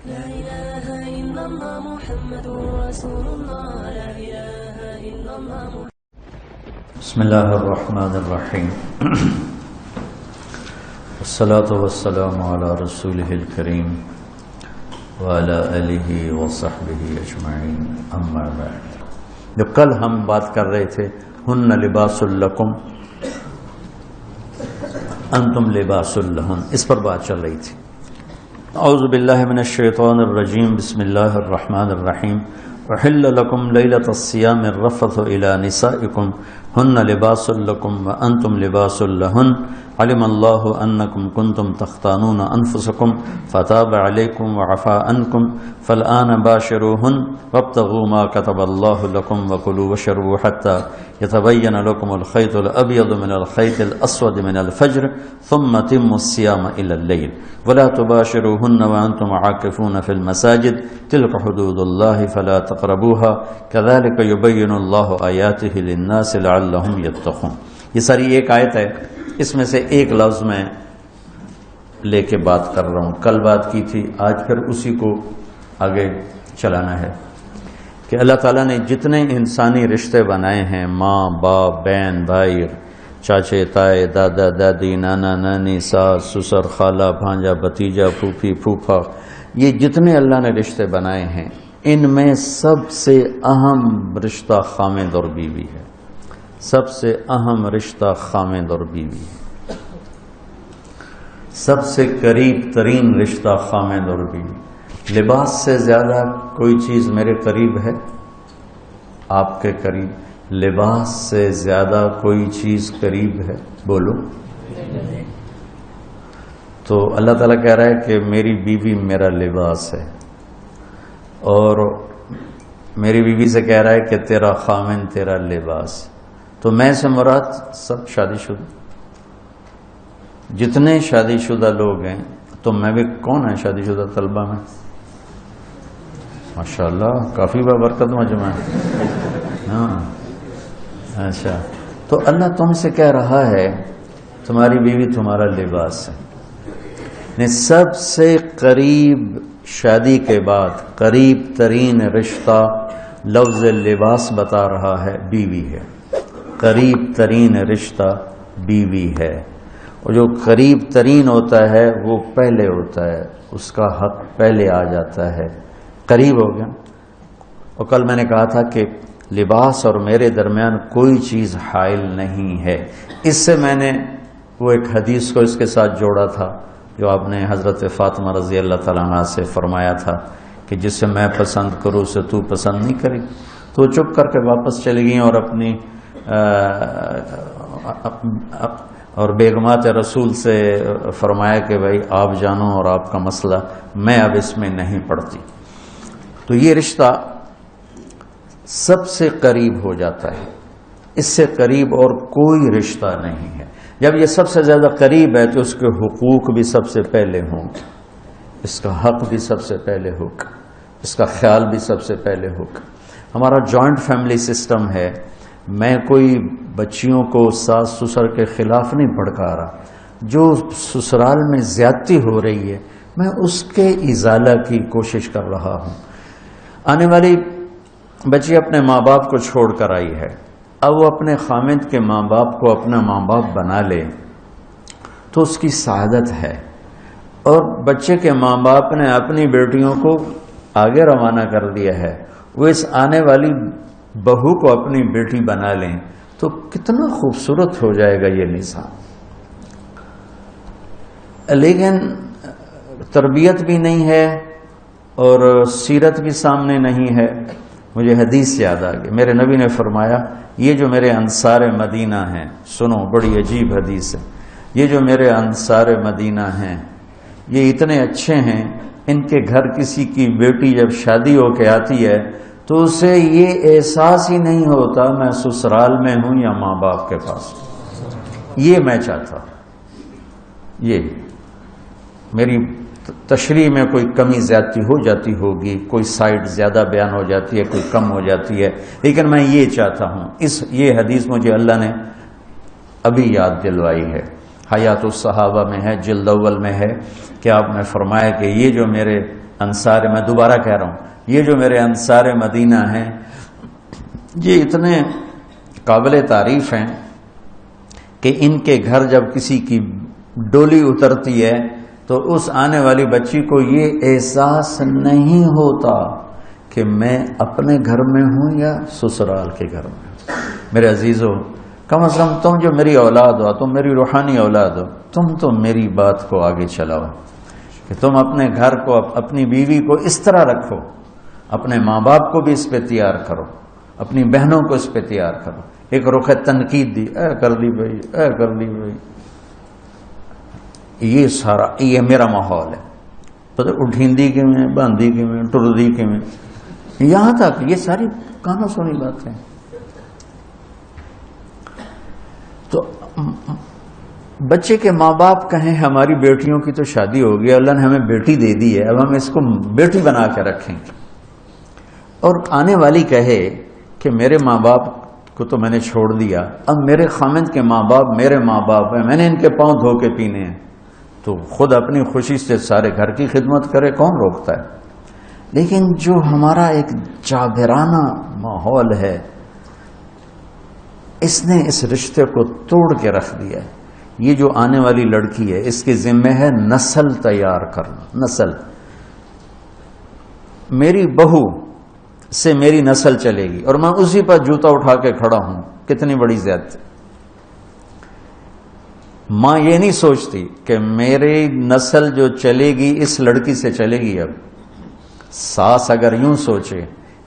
لا إله إلا الله محمد رسول الله لا إله إلا الله بسم الله الرحمن الرحيم والصلاة والسلام على رسوله الكريم وعلى آله وصحبه أجمعين أما بعد. جو کل ہم بات کر رہے تھے ہن لباس لکم انتم لباس لہن، اس پر بات چل رہی تھی. اعوذ باللہ من الشیطان الرجیم، بسم اللہ الرحمن الرحیم. وحل لکم لیلۃ الصیام الرفث الی نسائکم ہن لباس لکم وانتم لباس لہن علم اللہ انکم کنتم تختانون انفسکم فتاب علیکم وعفا عنکم فالآن باشروہن وابتغوا ما کتب اللہ لکم وکلوا واشربوا حتی یتبین لکم الخیط الابیض من الخیط الاسود من الفجر ثم اتموا الصیام الی اللیل ولا تباشروہن وانتم عاکفون فی المساجد تلک حدود اللہ فلا تقربوها كذلك يبين الله آیاتہ للناس لعلهم يتقون. یہ ساری ایک آیت ہے، اس میں سے ایک لفظ میں لے کے بات کر رہا ہوں. کل بات کی تھی، آج پھر اسی کو آگے چلانا ہے کہ اللہ تعالیٰ نے جتنے انسانی رشتے بنائے ہیں، ماں باپ، بہن بھائی، چاچے تائے، دادا دادی، نانا نانی، ساس سسر، خالہ بھانجا، بھتیجا، پھوپھی پھوپھا، یہ جتنے اللہ نے رشتے بنائے ہیں، ان میں سب سے اہم رشتہ خامد اور بیوی ہے. سب سے اہم رشتہ خامد اور بیوی ہے. سب سے قریب ترین رشتہ خامد اور بیوی. لباس سے زیادہ کوئی چیز میرے قریب ہے؟ آپ کے قریب؟ لباس سے زیادہ کوئی چیز قریب ہے؟ بولو. تو اللہ تعالیٰ کہہ رہا ہے کہ میری بیوی میرا لباس ہے، اور میری بیوی سے کہہ رہا ہے کہ تیرا خامن تیرا لباس. تو میں سے مراد سب شادی شدہ، جتنے شادی شدہ لوگ ہیں. تو میں بھی کون ہے شادی شدہ طلبہ میں؟ ماشاءاللہ کافی بابرکت مجمع ہے. ہاں اچھا، تو اللہ تم سے کہہ رہا ہے تمہاری بیوی تمہارا لباس ہے. سب سے قریب شادی کے بعد قریب ترین رشتہ لفظ لباس بتا رہا ہے بیوی ہے. قریب ترین رشتہ بیوی ہے، اور جو قریب ترین ہوتا ہے وہ پہلے ہوتا ہے، اس کا حق پہلے آ جاتا ہے. قریب ہو گیا. اور کل میں نے کہا تھا کہ لباس اور میرے درمیان کوئی چیز حائل نہیں ہے. اس سے میں نے وہ ایک حدیث کو اس کے ساتھ جوڑا تھا جو آپ نے حضرت فاطمہ رضی اللہ تعالیٰ عنہ سے فرمایا تھا کہ جسے میں پسند کروں اسے تو پسند نہیں کری. تو چپ کر کے واپس چلی گئیں اور اپنی اور بیگمات رسول سے فرمایا کہ بھائی آپ جانو اور آپ کا مسئلہ، میں اب اس میں نہیں پڑتی. تو یہ رشتہ سب سے قریب ہو جاتا ہے، اس سے قریب اور کوئی رشتہ نہیں ہے. جب یہ سب سے زیادہ قریب ہے تو اس کے حقوق بھی سب سے پہلے ہوں گے، اس کا حق بھی سب سے پہلے ہوگا، اس کا خیال بھی سب سے پہلے ہوگا. ہمارا جوائنٹ فیملی سسٹم ہے. میں کوئی بچیوں کو ساس سسر کے خلاف نہیں بھڑکا رہا. جو سسرال میں زیادتی ہو رہی ہے میں اس کے ازالہ کی کوشش کر رہا ہوں. آنے والی بچی اپنے ماں باپ کو چھوڑ کر آئی ہے، اب وہ اپنے خامد کے ماں باپ کو اپنا ماں باپ بنا لے تو اس کی سعادت ہے. اور بچے کے ماں باپ نے اپنی بیٹیوں کو آگے روانہ کر دیا ہے، وہ اس آنے والی بہو کو اپنی بیٹی بنا لیں تو کتنا خوبصورت ہو جائے گا یہ نظام. لیکن تربیت بھی نہیں ہے اور سیرت بھی سامنے نہیں ہے. مجھے حدیث یاد آ گئی، میرے نبی نے فرمایا یہ جو میرے انصار مدینہ ہیں، سنو بڑی عجیب حدیث ہے، یہ جو میرے انصار مدینہ ہیں یہ اتنے اچھے ہیں، ان کے گھر کسی کی بیٹی جب شادی ہو کے آتی ہے تو اسے یہ احساس ہی نہیں ہوتا میں سسرال میں ہوں یا ماں باپ کے پاس. یہ میں چاہتا ہوں. یہ میری تشریح میں کوئی کمی زیادتی ہو جاتی ہوگی، کوئی سائڈ زیادہ بیان ہو جاتی ہے، کوئی کم ہو جاتی ہے، لیکن میں یہ چاہتا ہوں. یہ حدیث مجھے اللہ نے ابھی یاد دلوائی ہے. حیات الصحابہ میں ہے، جلد اول میں ہے کہ آپ نے فرمایا کہ یہ جو میرے انصار، میں دوبارہ کہہ رہا ہوں، یہ جو میرے انصار مدینہ ہیں یہ اتنے قابل تعریف ہیں کہ ان کے گھر جب کسی کی ڈولی اترتی ہے تو اس آنے والی بچی کو یہ احساس نہیں ہوتا کہ میں اپنے گھر میں ہوں یا سسرال کے گھر میں۔ میرے عزیزو، کم از کم تم جو میری اولاد ہو، تم میری روحانی اولاد ہو، تم تو میری بات کو آگے چلاؤ کہ تم اپنے گھر کو، اپنی بیوی کو اس طرح رکھو، اپنے ماں باپ کو بھی اس پہ تیار کرو، اپنی بہنوں کو اس پہ تیار کرو۔ ایک رخ تنقید دی، اے کر لی بھائی، اے کر لی بھائی، یہ سارا یہ میرا ماحول ہے۔ پتہ اٹھیندی کے میں، باندھی کے میں، ٹردی کے میں، یہاں تک یہ ساری کہاں سنی بات ہے۔ تو بچے کے ماں باپ کہیں ہماری بیٹیوں کی تو شادی ہو گئی، اللہ نے ہمیں بیٹی دے دی ہے، اب ہم اس کو بیٹی بنا کے رکھیں گے، اور آنے والی کہے کہ میرے ماں باپ کو تو میں نے چھوڑ دیا، اب میرے خامند کے ماں باپ میرے ماں باپ ہیں، میں نے ان کے پاؤں دھو کے پینے ہیں، تو خود اپنی خوشی سے سارے گھر کی خدمت کرے، کون روکتا ہے؟ لیکن جو ہمارا ایک جابرانہ ماحول ہے، اس نے اس رشتے کو توڑ کے رکھ دیا ہے۔ یہ جو آنے والی لڑکی ہے، اس کے ذمہ ہے نسل تیار کرنا، نسل۔ میری بہو سے میری نسل چلے گی اور میں اسی پر جوتا اٹھا کے کھڑا ہوں، کتنی بڑی زیادتی۔ ماں یہ نہیں سوچتی کہ میری نسل جو چلے گی اس لڑکی سے چلے گی۔ اب ساس اگر یوں سوچے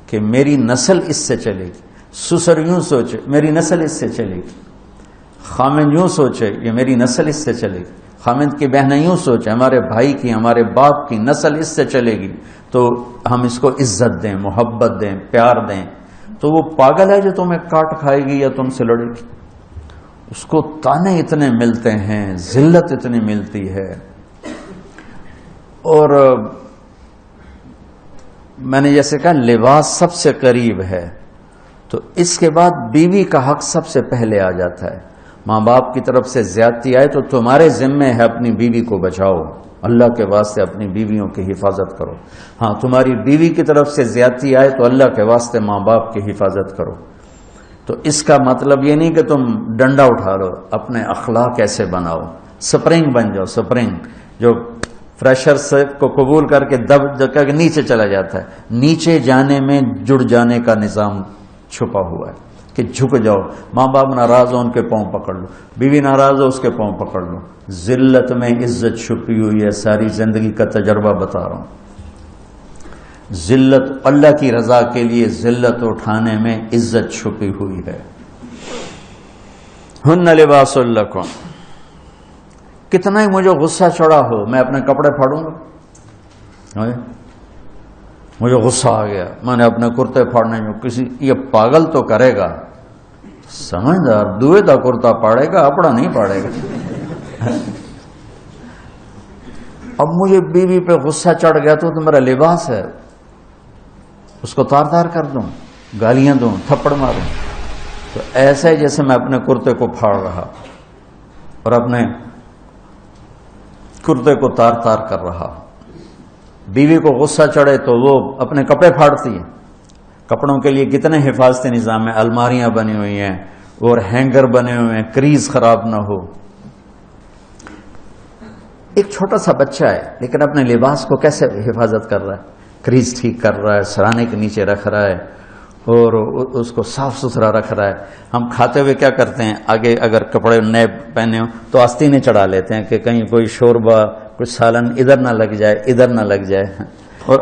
کہ میری نسل اس سے چلے گی، سسر یوں سوچے میری نسل اس سے چلے گی، خامند یوں سوچے یہ میری نسل اس سے چلے گی، خامند کی بہنیں یوں سوچے ہمارے بھائی کی، ہمارے باپ کی نسل اس سے چلے گی، تو ہم اس کو عزت دیں، محبت دیں، پیار دیں۔ تو وہ پاگل ہے جو تمہیں کاٹ کھائے گی یا تم سے لڑے گی۔ اس کو تانے اتنے ملتے ہیں، ذلت اتنی ملتی ہے۔ اور میں نے جیسے کہا لباس سب سے قریب ہے، تو اس کے بعد بیوی کا حق سب سے پہلے آ جاتا ہے۔ ماں باپ کی طرف سے زیادتی آئے تو تمہارے ذمہ ہے اپنی بیوی کو بچاؤ، اللہ کے واسطے اپنی بیویوں کی حفاظت کرو۔ ہاں تمہاری بیوی کی طرف سے زیادتی آئے تو اللہ کے واسطے ماں باپ کی حفاظت کرو۔ تو اس کا مطلب یہ نہیں کہ تم ڈنڈا اٹھا لو، اپنے اخلاق ایسے بناؤ، سپرنگ بن جاؤ، سپرنگ جو فریشر سے کو قبول کر کے دب کر کے نیچے چلا جاتا ہے۔ نیچے جانے میں جڑ جانے کا نظام چھپا ہوا ہے کہ جھک جاؤ، ماں باپ ناراض ہو ان کے پاؤں پکڑ لو، بیوی ناراض ہو اس کے پاؤں پکڑ لو۔ ذلت میں عزت چھپی ہوئی ہے، ساری زندگی کا تجربہ بتا رہا ہوں۔ ذلت اللہ کی رضا کے لیے ذلت اٹھانے میں عزت چھپی ہوئی ہے۔ ہن لباس لکم، کتنا ہی مجھے غصہ چڑھا ہو میں اپنے کپڑے پھاڑوں گا، مجھے غصہ آ گیا میں نے اپنے کرتے پھاڑنے میں، کسی یہ پاگل تو کرے گا، سمجھدار دوئے دا کرتا پاڑے گا، اپنا نہیں پاڑے گا۔ اب مجھے بیوی پہ غصہ چڑھ گیا تو میرا لباس ہے، اس کو تار تار کر دوں، گالیاں دوں، تھپڑ ماروں، تو ایسے جیسے میں اپنے کرتے کو پھاڑ رہا اور اپنے کرتے کو تار تار کر رہا۔ بیوی کو غصہ چڑھے تو وہ اپنے کپڑے پھاڑتی ہے۔ کپڑوں کے لیے کتنے حفاظتی نظام ہیں، الماریاں بنی ہوئی ہیں اور ہینگر بنے ہوئے ہیں، کریز خراب نہ ہو۔ ایک چھوٹا سا بچہ ہے لیکن اپنے لباس کو کیسے حفاظت کر رہا ہے، کریز ٹھیک کر رہا ہے، سرانے کے نیچے رکھ رہا ہے اور اس کو صاف ستھرا رکھ رہا ہے۔ ہم کھاتے ہوئے کیا کرتے ہیں، آگے اگر کپڑے نئے پہنے ہوں تو آستینے چڑھا لیتے ہیں کہ کہیں کوئی شوربہ، کچھ سالن ادھر نہ لگ جائے، ادھر نہ لگ جائے، اور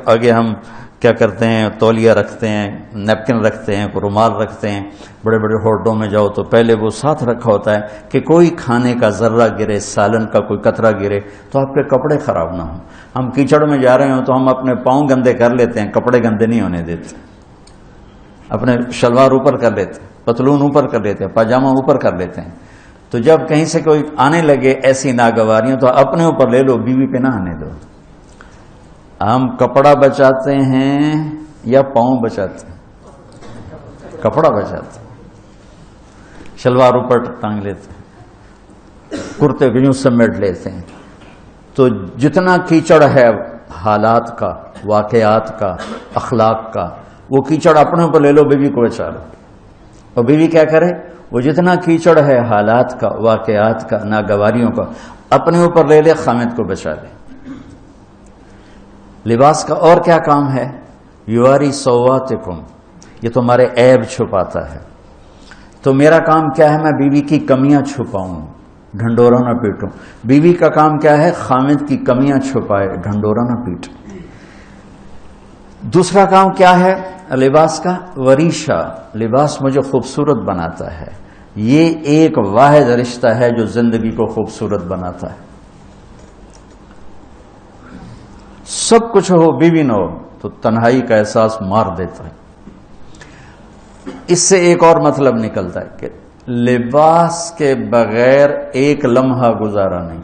آگے ہم کیا کرتے ہیں، تولیہ رکھتے ہیں، نیپکن رکھتے ہیں، رومال رکھتے ہیں۔ بڑے بڑے ہوٹلوں میں جاؤ تو پہلے وہ ساتھ رکھا ہوتا ہے کہ کوئی کھانے کا ذرہ گرے، سالن کا کوئی قطرہ گرے تو آپ کے کپڑے خراب نہ ہوں۔ ہم کیچڑ میں جا رہے ہوں تو ہم اپنے پاؤں گندے کر لیتے ہیں، کپڑے گندے نہیں ہونے دیتے، اپنے شلوار اوپر کر لیتے ہیں، پتلون اوپر کر لیتے ہیں، پاجامہ اوپر کر لیتے ہیں۔ تو جب کہیں سے کوئی آنے لگے ایسی ناگواریاں تو اپنے اوپر لے لو، بیوی پہ نہ آنے دو۔ ہم کپڑا بچاتے ہیں یا پاؤں بچاتے ہیں؟ کپڑا بچاتے ہیں، شلوار اوپر ٹانگ لیتے ہیں، کرتے کو یوں سمیٹ لیتے ہیں۔ تو جتنا کیچڑ ہے حالات کا، واقعات کا، اخلاق کا، وہ کیچڑ اپنے اوپر لے لو، بیوی کو بچا لو. اور بیوی کیا کرے؟ وہ جتنا کیچڑ ہے حالات کا، واقعات کا، ناگواریوں کا، اپنے اوپر لے لے، خامد کو بچا لے. لباس کا اور کیا کام ہے؟ یواری سواتکم، یہ تمہارے عیب چھپاتا ہے. تو میرا کام کیا ہے؟ میں بیوی کی کمیاں چھپاؤں، ڈھنڈورا نہ پیٹوں. بیوی کا کام کیا ہے؟ خامد کی کمیاں چھپائے، ڈھنڈورا نہ پیٹے. دوسرا کام کیا ہے لباس کا؟ وریشہ، لباس مجھے خوبصورت بناتا ہے. یہ ایک واحد رشتہ ہے جو زندگی کو خوبصورت بناتا ہے. سب کچھ ہو، بیوی نہ ہو تو تنہائی کا احساس مار دیتا ہے. اس سے ایک اور مطلب نکلتا ہے کہ لباس کے بغیر ایک لمحہ گزارا نہیں.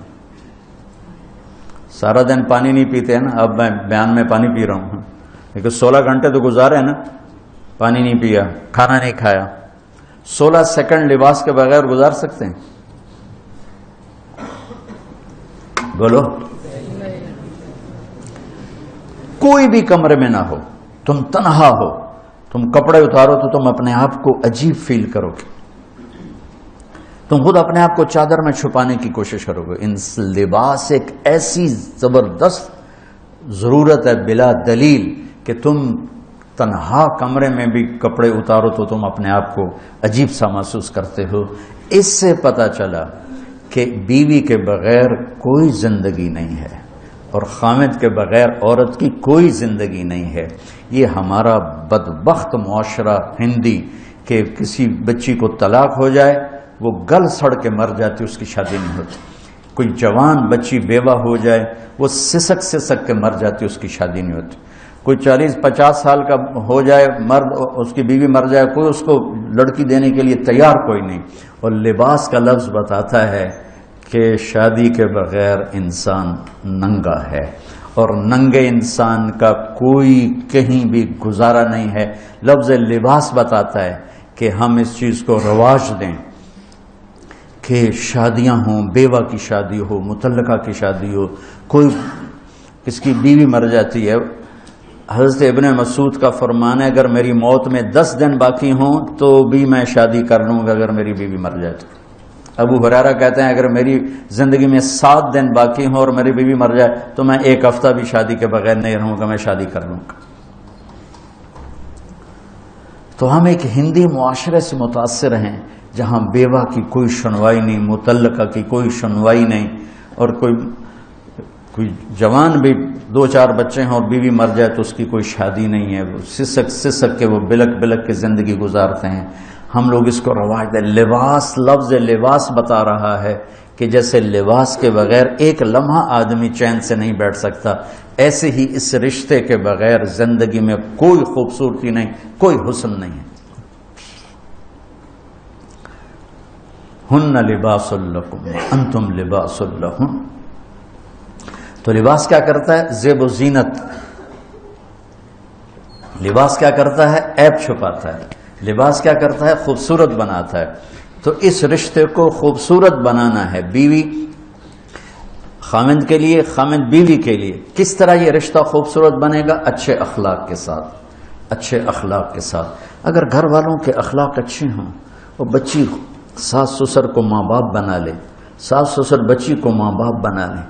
سارا دن پانی نہیں پیتے ہیں نا، اب میں بیان میں پانی پی رہا ہوں، لیکن 16 گھنٹے تو گزارے ہیں نا، پانی نہیں پیا، کھانا نہیں کھایا. 16 سیکنڈ لباس کے بغیر گزار سکتے ہیں؟ بولو. کوئی بھی کمرے میں نہ ہو، تم تنہا ہو، تم کپڑے اتارو تو تم اپنے آپ کو عجیب فیل کرو گے. تم خود اپنے آپ کو چادر میں چھپانے کی کوشش کرو گے. ان لباس ایک ایسی زبردست ضرورت ہے بلا دلیل کہ تم تنہا کمرے میں بھی کپڑے اتارو تو تم اپنے آپ کو عجیب سا محسوس کرتے ہو. اس سے پتہ چلا کہ بیوی کے بغیر کوئی زندگی نہیں ہے اور خامد کے بغیر عورت کی کوئی زندگی نہیں ہے. یہ ہمارا بدبخت معاشرہ ہندی کہ کسی بچی کو طلاق ہو جائے وہ گل سڑ کے مر جاتی، اس کی شادی نہیں ہوتی. کوئی جوان بچی بیوہ ہو جائے وہ سسک سسک کے مر جاتی، اس کی شادی نہیں ہوتی. کوئی 40-50 سال کا ہو جائے مرد، اس کی بیوی مر جائے، کوئی اس کو لڑکی دینے کے لیے تیار کوئی نہیں. اور لباس کا لفظ بتاتا ہے کہ شادی کے بغیر انسان ننگا ہے اور ننگے انسان کا کوئی کہیں بھی گزارا نہیں ہے. لفظ لباس بتاتا ہے کہ ہم اس چیز کو رواج دیں کہ شادیاں ہوں، بیوہ کی شادی ہو، مطلقہ کی شادی ہو، کوئی کس کی بیوی مر جاتی ہے. حضرت ابن مسعود کا فرمان ہے اگر میری موت میں 10 دن باقی ہوں تو بھی میں شادی کر لوں گا اگر میری بیوی مر جائے تو. ابو ہریرہ کہتے ہیں اگر میری زندگی میں 7 دن باقی ہوں اور میری بیوی مر جائے تو میں 1 ہفتہ بھی شادی کے بغیر نہیں رہوں گا، میں شادی کر لوں گا. تو ہم ایک ہندی معاشرے سے متاثر ہیں جہاں بیوہ کی کوئی سنوائی نہیں، مطلقہ کی کوئی سنوائی نہیں، اور کوئی جوان بھی 2-4 بچے ہیں اور بیوی مر جائے تو اس کی کوئی شادی نہیں ہے. وہ سسک سسک کے وہ بلک بلک کے زندگی گزارتے ہیں. ہم لوگ اس کو رواج دیں. لباس، لفظ لباس بتا رہا ہے کہ جیسے لباس کے بغیر ایک لمحہ آدمی چین سے نہیں بیٹھ سکتا، ایسے ہی اس رشتے کے بغیر زندگی میں کوئی خوبصورتی نہیں، کوئی حسن نہیں ہے. ہن لباس لکم انتم لباس لہن. تو لباس کیا کرتا ہے؟ زیب و زینت. لباس کیا کرتا ہے؟ عیب چھپاتا ہے. لباس کیا کرتا ہے؟ خوبصورت بناتا ہے. تو اس رشتے کو خوبصورت بنانا ہے بیوی خامند کے لیے، خامند بیوی کے لیے. کس طرح یہ رشتہ خوبصورت بنے گا؟ اچھے اخلاق کے ساتھ. اچھے اخلاق کے ساتھ. اگر گھر والوں کے اخلاق اچھے ہوں اور بچی ساس سسر کو ماں باپ بنا لے، ساس سسر بچی کو ماں باپ بنا لے،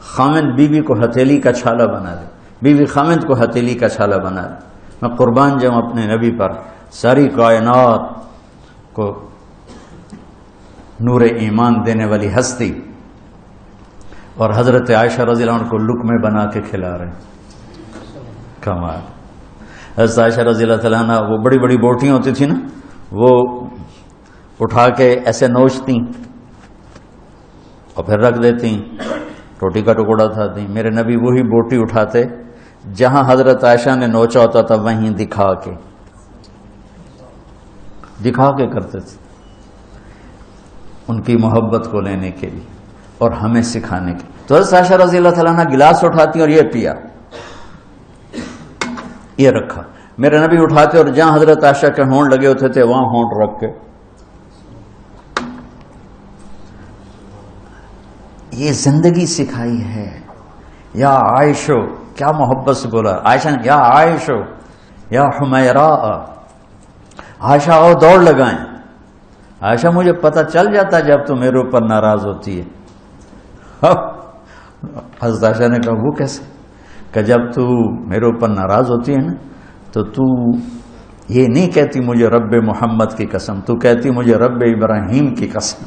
خامند بیوی کو ہتھیلی کا چھالا بنا لے، بیوی خامند کو ہتھیلی کا چھالا بنا لے. میں قربان جاؤں اپنے نبی پر. ساری کائنات کو نور ایمان دینے والی ہستی اور حضرت عائشہ رضی اللہ عنہ کو لقمے بنا کے کھلا رہے ہیں. کمال. حضرت عائشہ رضی اللہ عنہ وہ بڑی بڑی بوٹیاں ہوتی تھی نا، وہ اٹھا کے ایسے نوچتی اور پھر رکھ دیتی، روٹی کا ٹکڑا تھا. میرے نبی وہی بوٹی اٹھاتے جہاں حضرت عائشہ نے نوچا ہوتا تھا وہیں دکھا کے کرتے تھے، ان کی محبت کو لینے کے لیے اور ہمیں سکھانے کے. تو حضرت عائشہ رضی اللہ تعالیٰ عنہ گلاس اٹھاتی اور یہ پیا، یہ رکھا. میرے نبی اٹھاتے اور جہاں حضرت عائشہ کے ہونٹ لگے ہوتے تھے وہاں ہونٹ رکھ کے. یہ زندگی سکھائی ہے. یا عائشو کیا محبت سے بولا. عائشہ نے یا عائشہ یا حمیرا، عائشہ آؤ دوڑ لگائیں. عائشہ مجھے پتہ چل جاتا جب تو میرے اوپر ناراض ہوتی ہے. حضرت عائشہ نے کہا وہ کیسے؟ کہ جب تو میرے اوپر ناراض ہوتی ہے نا تو یہ نہیں کہتی مجھے رب محمد کی قسم، تو کہتی مجھے رب ابراہیم کی قسم.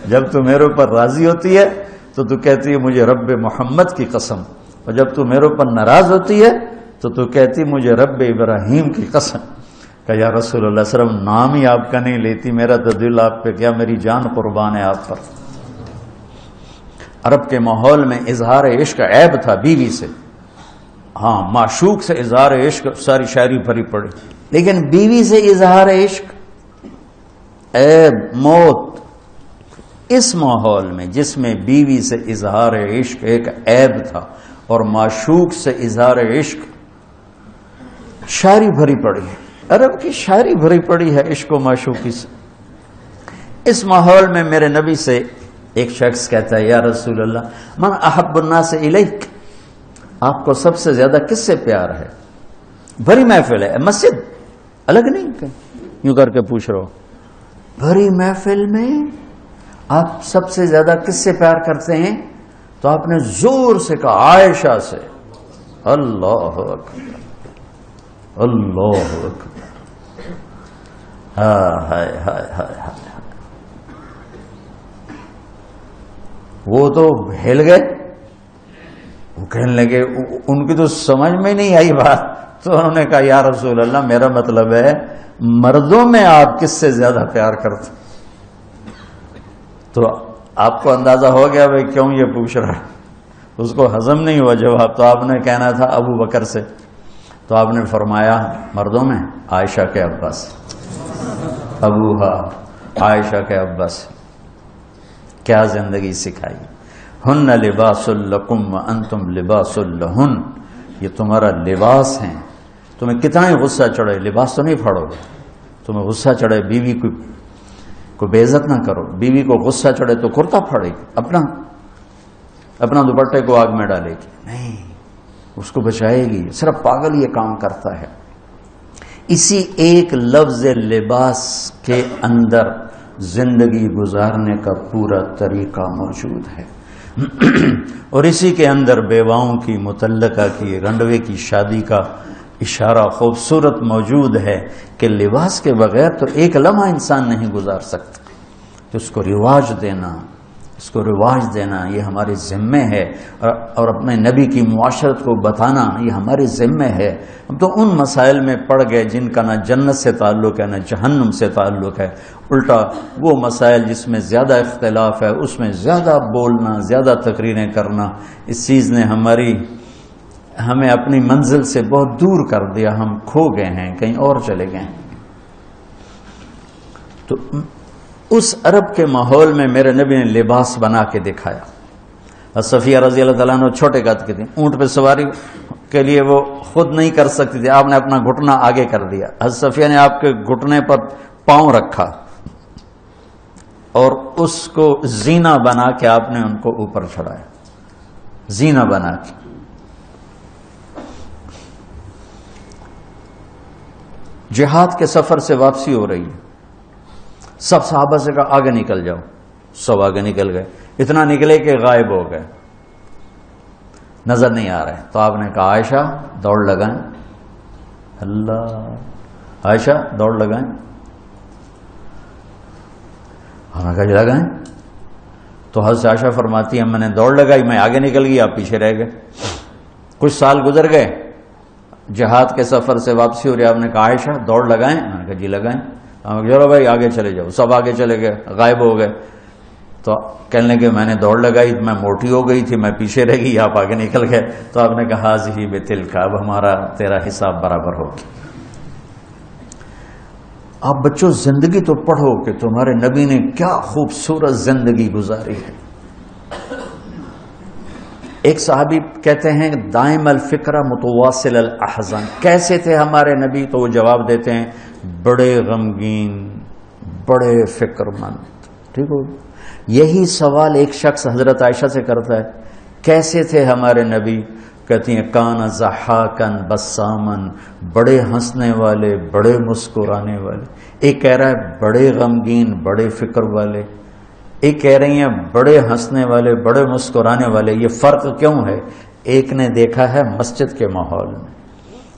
جب تو میرے اوپر راضی ہوتی ہے تو کہتی ہے مجھے رب محمد کی قسم، اور جب تو میرے اوپر ناراض ہوتی ہے تو کہتی مجھے رب ابراہیم کی قسم. کہ یا رسول اللہ صلی اللہ علیہ وسلم نام ہی آپ کا نہیں لیتی، میرا تو دل آپ پہ کیا، میری جان قربان ہے آپ پر. عرب کے ماحول میں اظہار عشق عیب تھا بیوی سے. ہاں معشوق سے اظہار عشق ساری شاعری بھری پڑی، لیکن بیوی سے اظہار عشق عیب، موت. اس ماحول میں جس میں بیوی سے اظہار عشق ایک عیب تھا اور معشوق سے اظہار عشق شاعری بھری پڑی ہے، عرب کی شاعری بھری پڑی ہے عشق و معشوقی سے. اس ماحول میں میرے نبی سے ایک شخص کہتا ہے یا رسول اللہ من احب الناس الیک، آپ کو سب سے زیادہ کس سے پیار ہے؟ بھری محفل ہے، مسجد الگ نہیں کہ یوں کر کے پوچھ رہا ہو، بھری محفل میں آپ سب سے زیادہ کس سے پیار کرتے ہیں؟ تو آپ نے زور سے کہا عائشہ سے. اللہ اکبر اللہ اکبر. ہائے ہائے ہائے ہائے. وہ تو ہل گئے، وہ کہنے لگے، ان کی تو سمجھ میں نہیں آئی بات، تو انہوں نے کہا یا رسول اللہ میرا مطلب ہے مردوں میں آپ کس سے زیادہ پیار کرتے؟ تو آپ کو اندازہ ہو گیا بھائی کیوں یہ پوچھ رہا ہے. اس کو ہضم نہیں ہوا جواب. تو آپ نے کہنا تھا ابو بکر سے، تو آپ نے فرمایا مردوں میں عائشہ کے ابا سے. ابوہا عائشہ کے ابا سے. کیا زندگی سکھائی. ہن لباس لکم وانتم لباس لہن، یہ تمہارا لباس ہیں. تمہیں کتنا ہی غصہ چڑھے لباس تو نہیں پھاڑو گے. تمہیں غصہ چڑھے بیوی کو بے عزت نہ کرو. بیوی کو غصہ چڑھے تو کرتا پھاڑے گی، اپنا دوپٹے کو آگ میں ڈالے گی نہیں، اس کو بچائے گی. صرف پاگل یہ کام کرتا ہے. اسی ایک لفظ لباس کے اندر زندگی گزارنے کا پورا طریقہ موجود ہے. اور اسی کے اندر بیواؤں کی، مطلقہ کی، رنڈوے کی شادی کا اشارہ خوبصورت موجود ہے کہ لباس کے بغیر تو ایک لمحہ انسان نہیں گزار سکتا. تو اس کو رواج دینا یہ ہمارے ذمے ہے، اور اپنے نبی کی معاشرت کو بتانا یہ ہمارے ذمے ہے. ہم تو ان مسائل میں پڑ گئے جن کا نہ جنت سے تعلق ہے نہ جہنم سے تعلق ہے. الٹا وہ مسائل جس میں زیادہ اختلاف ہے اس میں زیادہ بولنا، زیادہ تقریریں کرنا، اس چیز نے ہمیں اپنی منزل سے بہت دور کر دیا. ہم کھو گئے ہیں، کہیں اور چلے گئے ہیں. تو اس عرب کے ماحول میں میرے نبی نے لباس بنا کے دکھایا. صفیہ رضی اللہ تعالیٰ عنہ چھوٹے قد کے تھے، اونٹ پہ سواری کے لیے وہ خود نہیں کر سکتی تھی. آپ نے اپنا گھٹنا آگے کر دیا. حضرت صفیہ نے آپ کے گھٹنے پر پاؤں رکھا اور اس کو زینہ بنا کے آپ نے ان کو اوپر چڑھایا. زینہ بنا کے جہاد کے سفر سے واپسی ہو رہی ہے. سب صحابہ سے کہا آگے نکل جاؤ. سب آگے نکل گئے. اتنا نکلے کہ غائب ہو گئے، نظر نہیں آ رہے. تو آپ نے کہا عائشہ دوڑ لگائیں. اللہ، عائشہ دوڑ لگائیں. ہم نے کہا لگائیں. تو حضرت عائشہ فرماتی ہے میں نے دوڑ لگائی، میں آگے نکل گئی، آپ پیچھے رہ گئے. کچھ سال گزر گئے، جہاد کے سفر سے واپسی ہو رہی. آپ نے کہا عائشہ دوڑ لگائیں. میں نے کہا جی لگائیں. چلو بھائی آگے چلے جاؤ. سب آگے چلے گئے، غائب ہو گئے. تو کہنے لگے میں نے دوڑ لگائی، میں موٹی ہو گئی تھی، میں پیچھے رہ گئی، آپ آگے نکل گئے. تو آپ نے کہا حاضی بتلک، اب ہمارا تیرا حساب برابر ہوگی. آپ بچوں زندگی تو پڑھو کہ تمہارے نبی نے کیا خوبصورت زندگی گزاری ہے. ایک صحابی کہتے ہیں دائم الفکر متواصل الاحزان، کیسے تھے ہمارے نبی؟ تو وہ جواب دیتے ہیں بڑے غمگین، بڑے فکر مند. ٹھیک ہو. یہی سوال ایک شخص حضرت عائشہ سے کرتا ہے کیسے تھے ہمارے نبی؟ کہتی ہیں کان ضحاکن بسامن، بڑے ہنسنے والے، بڑے مسکرانے والے۔ ایک کہہ رہا ہے بڑے غمگین، بڑے فکر والے، ایک کہہ رہی ہیں بڑے ہنسنے والے، بڑے مسکرانے والے۔ یہ فرق کیوں ہے؟ ایک نے دیکھا ہے مسجد کے ماحول میں،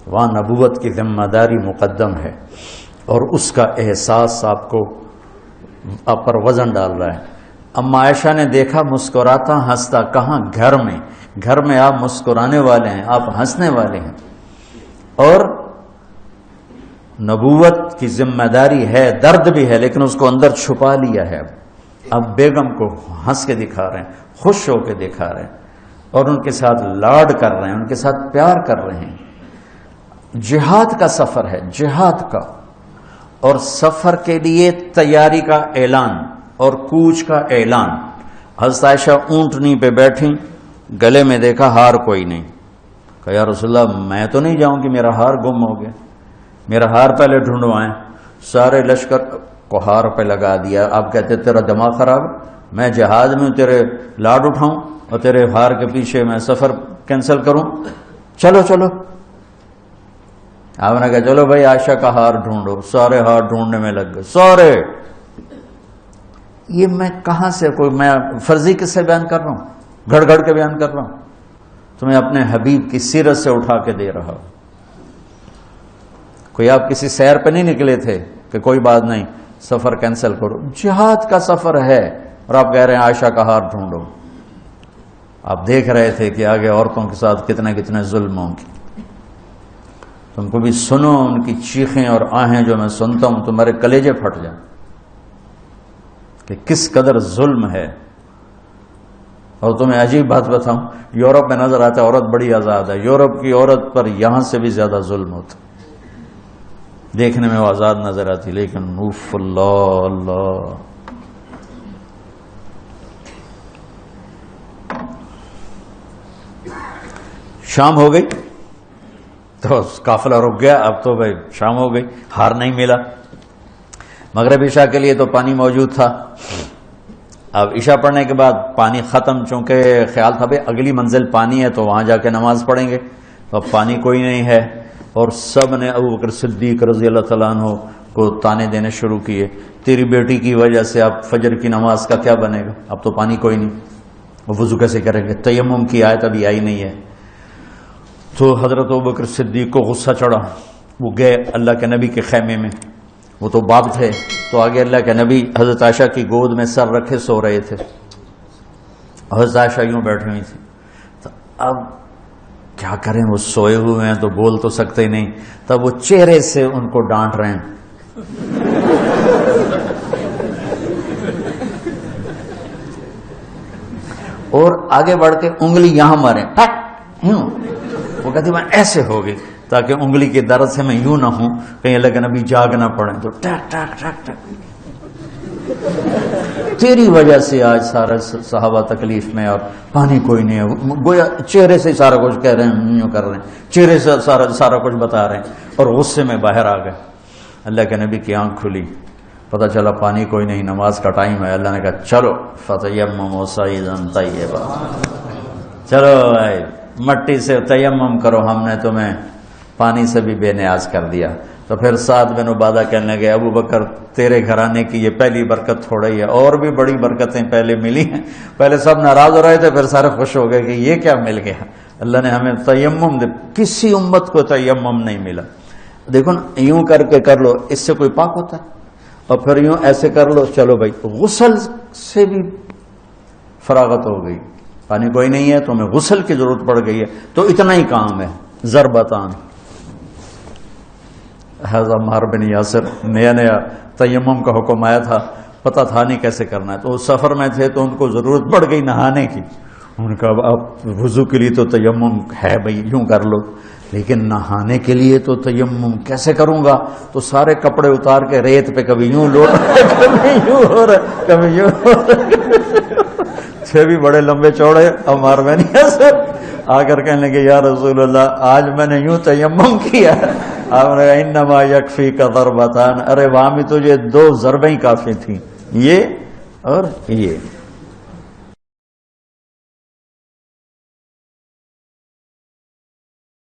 وہاں نبوت کی ذمہ داری مقدم ہے اور اس کا احساس آپ پر وزن ڈال رہا ہے۔ اما عائشہ نے دیکھا مسکراتا ہنستا، کہاں؟ گھر میں آپ مسکرانے والے ہیں، آپ ہنسنے والے ہیں، اور نبوت کی ذمہ داری ہے، درد بھی ہے، لیکن اس کو اندر چھپا لیا ہے۔ اب بیگم کو ہنس کے دکھا رہے ہیں، خوش ہو کے دکھا رہے ہیں، اور ان کے ساتھ لاڈ کر رہے ہیں، ان کے ساتھ پیار کر رہے ہیں۔ جہاد کا سفر ہے، جہاد کا، اور سفر کے لیے تیاری کا اعلان اور کوچ کا اعلان۔ حضرت عائشہ اونٹنی پہ بیٹھی، گلے میں دیکھا ہار کوئی نہیں، کہا یا رسول اللہ میں تو نہیں جاؤں کہ میرا ہار گم ہو گیا، میرا ہار پہلے ڈھونڈوائیں۔ سارے لشکر کو ہار پہ لگا دیا۔ آپ کہتے تیرا دماغ خراب، میں جہاز میں تیرے لاڈ اٹھاؤں اور تیرے ہار کے پیچھے میں سفر کینسل کروں؟ چلو آپ نے کہا چلو بھائی عائشہ کا ہار ڈھونڈو۔ سارے ہار ڈھونڈنے میں لگ گئے، سارے۔ یہ میں کہاں سے میں فرضی کس سے بیان کر رہا ہوں؟ گھڑ کے بیان کر رہا ہوں، تمہیں اپنے حبیب کی سیرت سے اٹھا کے دے رہا ہوں۔ کوئی آپ کسی سیر پہ نہیں نکلے تھے کہ کوئی بات نہیں سفر کینسل کرو، جہاد کا سفر ہے، اور آپ کہہ رہے ہیں عائشہ کا ہار ڈھونڈو۔ آپ دیکھ رہے تھے کہ آگے عورتوں کے ساتھ کتنے ظلم ہوں گے۔ تم کو بھی سنو ان کی چیخیں اور آہیں جو میں سنتا ہوں تمہارے کلیجے پھٹ جائیں کہ کس قدر ظلم ہے۔ اور تمہیں عجیب بات بتاؤں، یورپ میں نظر آتا ہے عورت بڑی آزاد ہے، یورپ کی عورت پر یہاں سے بھی زیادہ ظلم ہوتا، دیکھنے میں وہ آزاد نظر آتی، لیکن اوف اللہ اللہ۔ شام ہو گئی تو قافلہ رک گیا، اب تو بھائی شام ہو گئی، ہار نہیں ملا۔ مغرب عشاء کے لیے تو پانی موجود تھا، اب عشاء پڑھنے کے بعد پانی ختم، چونکہ خیال تھا بھائی اگلی منزل پانی ہے تو وہاں جا کے نماز پڑھیں گے، تو اب پانی کوئی نہیں ہے، اور سب نے ابو بکر صدیق رضی اللہ تعالیٰ عنہ کو تانے دینے شروع کیے، تیری بیٹی کی وجہ سے اب فجر کی نماز کا کیا بنے گا، اب تو پانی کوئی نہیں، وضو کیسے کریں گے، تیمم کی آیت ابھی آئی نہیں ہے۔ تو حضرت ابو بکر صدیق کو غصہ چڑھا، وہ گئے اللہ کے نبی کے خیمے میں، وہ تو باب تھے، تو آگے اللہ کے نبی حضرت عائشہ کی گود میں سر رکھے سو رہے تھے، حضرت عائشہ یوں بیٹھی ہوئی تھی۔ تو اب کیا کریں، وہ سوئے ہوئے ہیں تو بول تو سکتے ہی نہیں، تب وہ چہرے سے ان کو ڈانٹ رہے ہیں، اور آگے بڑھ کے انگلی یہاں مارے، یوں۔ وہ کہتی میں ایسے ہو گئی تاکہ انگلی کے درد سے میں یوں نہ ہوں کہیں اللہ کے نبی جاگ نہ پڑے، تو ٹک ٹک ٹک ٹک، تیری وجہ سے آج سارے صحابہ تکلیف میں اور پانی کوئی نہیں ہے، گویا چہرے سے سارا کچھ کہہ رہے ہیں، یوں کر رہے ہیں، چہرے سے سارا کچھ بتا رہے ہیں، اور غصے میں باہر آ گئے۔ اللہ کے نبی کی آنکھ کھلی، پتہ چلا پانی کوئی نہیں، نماز کا ٹائم ہے۔ اللہ نے کہا چلو فتیمموا صعیدا طیبا، چلو بھائی مٹی سے تیمم کرو، ہم نے تمہیں پانی سے بھی بے نیاز کر دیا۔ تو پھر سعد بن عبادہ کہنے لگے ابو بکر تیرے گھرانے کی یہ پہلی برکت تھوڑا ہی ہے، اور بھی بڑی برکتیں پہلے ملی ہیں۔ پہلے سب ناراض ہو رہے تھے، پھر سارے خوش ہو گئے کہ یہ کیا مل گیا، اللہ نے ہمیں تیمم دے، کسی امت کو تیمم نہیں ملا۔ دیکھو نا، یوں کر کے کر لو، اس سے کوئی پاک ہوتا ہے، اور پھر یوں ایسے کر لو، چلو بھائی غسل سے بھی فراغت ہو گئی، پانی کوئی نہیں ہے تو ہمیں غسل کی ضرورت پڑ گئی ہے، تو اتنا ہی کام ہے، ضربتان۔ حضرت عمار بن یاسر نیا تیمم کا حکم آیا تھا، پتہ تھا نہیں کیسے کرنا ہے، تو سفر میں تھے تو ان کو ضرورت پڑ گئی نہانے کی، ان کا اب وضو کے لیے تو تیمم ہے بھائی یوں کر لو، لیکن نہانے کے لیے تو تیمم کیسے کروں گا، تو سارے کپڑے اتار کے ریت پہ کبھی یوں لوٹ کبھی یوں ہو رہا کبھی یوں ہو رہا، چھ بھی بڑے لمبے چوڑے عمار بن یاسر آ کر کہنے لگے یا رسول اللہ آج میں نے یوں تیمم کیا، آپ نے کہا انما یکفیک ضربتان، ارے وہاں بھی تجھے 2 ضربیں ہی کافی تھیں، یہ اور یہ۔